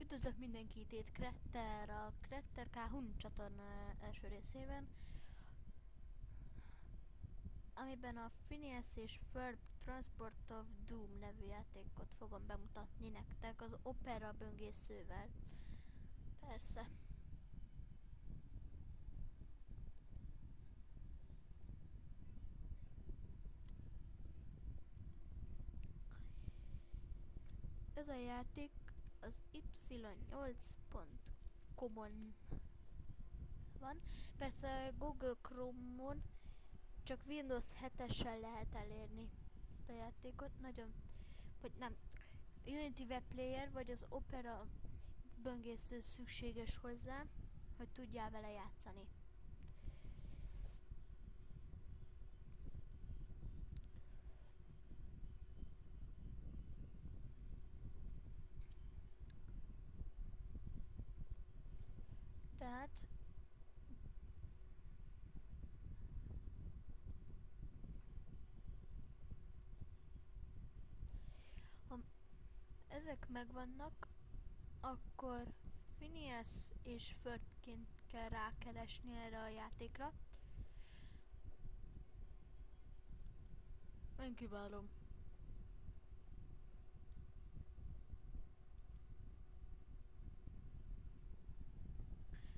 Üdvözlök mindenkit itt Kretter, a Kretter K. csatorna első részében, amiben a Phineas és Ferb Transport of Doom nevű játékot fogom bemutatni nektek az Opera böngészővel. Persze. Ez a játék az y8.com-on van. Persze Google Chrome-on csak Windows 7-essel lehet elérni ezt a játékot. Nagyon, vagy nem, Unity Web Player vagy az Opera böngésző szükséges hozzá, hogy tudjál vele játszani. Tehát ha ezek megvannak, akkor Phineas és Ferbként kell rákeresni erre a játékra. Én kiválom.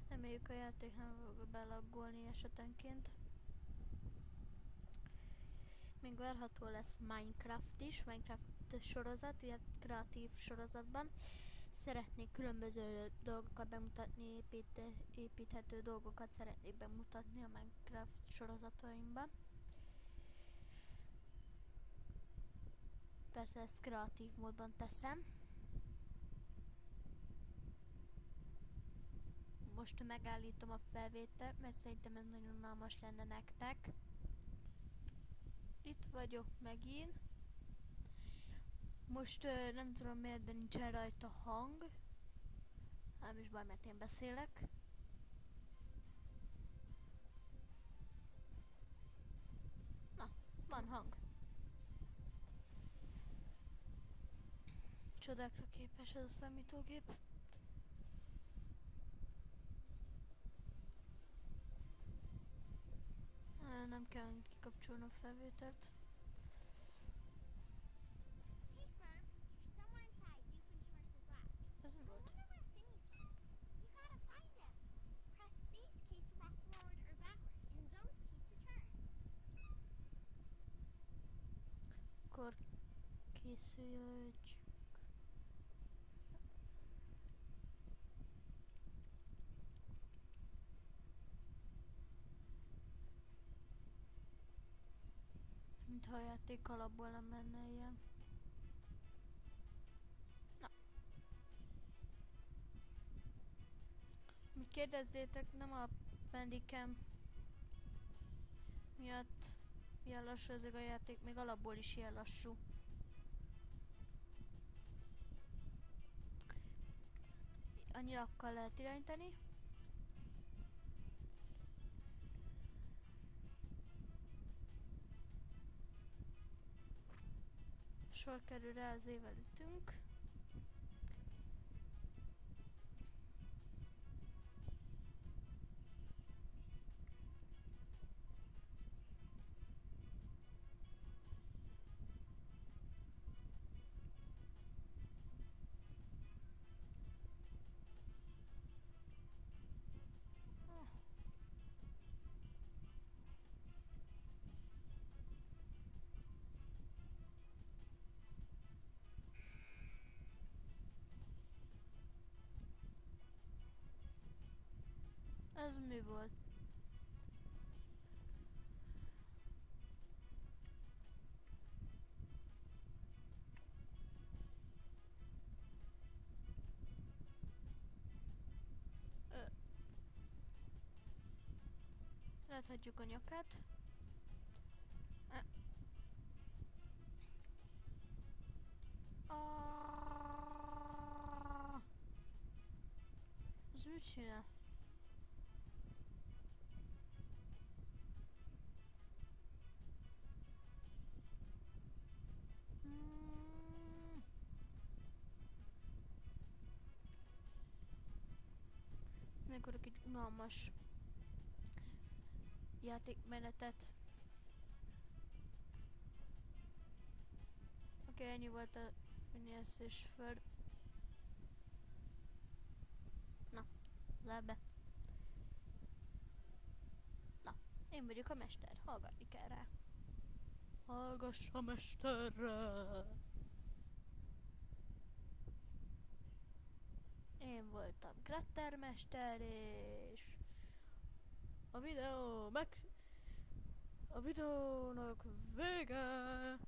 Reméljük a játék nem fog belaggolni esetenként. Még várható lesz Minecraft is, Minecraft sorozat, ilyen kreatív sorozatban. Szeretnék különböző dolgokat bemutatni, építhető dolgokat szeretnék bemutatni a Minecraft sorozataimban. Persze ezt kreatív módban teszem. Most megállítom a felvételt, mert szerintem ez nagyon unalmas lenne nektek. Itt vagyok megint. Most nem tudom miért, de nincsen rajta hang. Nem is baj, mert én beszélek. Na, van hang. Csodákra képes ez a számítógép. Nem kell kikapcsolnom a felvételt. Hey Ferb, there's someone inside Doofenshmirtz's lab. Ez mi I volt? wonder where Finny's from. You gotta find him. Press these keys to walk forward or backward, and those keys to turn. Akkor készüljünk. Mintha a játék alapból nem lenne ilyen. Na. Mi kérdezzétek, nem a Bandicam miatt ilyen lassú ez a játék, még alapból is ilyen lassú. Annyiakkal lehet irányítani. Sor kerül rá az év előttünk. Ez mi volt? Láthatjuk a nyakát. Ez mit csinál? nem akarok egy unalmas játékmenetet. Oké, ennyi volt a Phineas és Ferb. Na, zár be. Na, én vagyok a mester, hallgatni kell rá. Hallgass a mesterre! Én voltam Grettermester, és a videónak vége!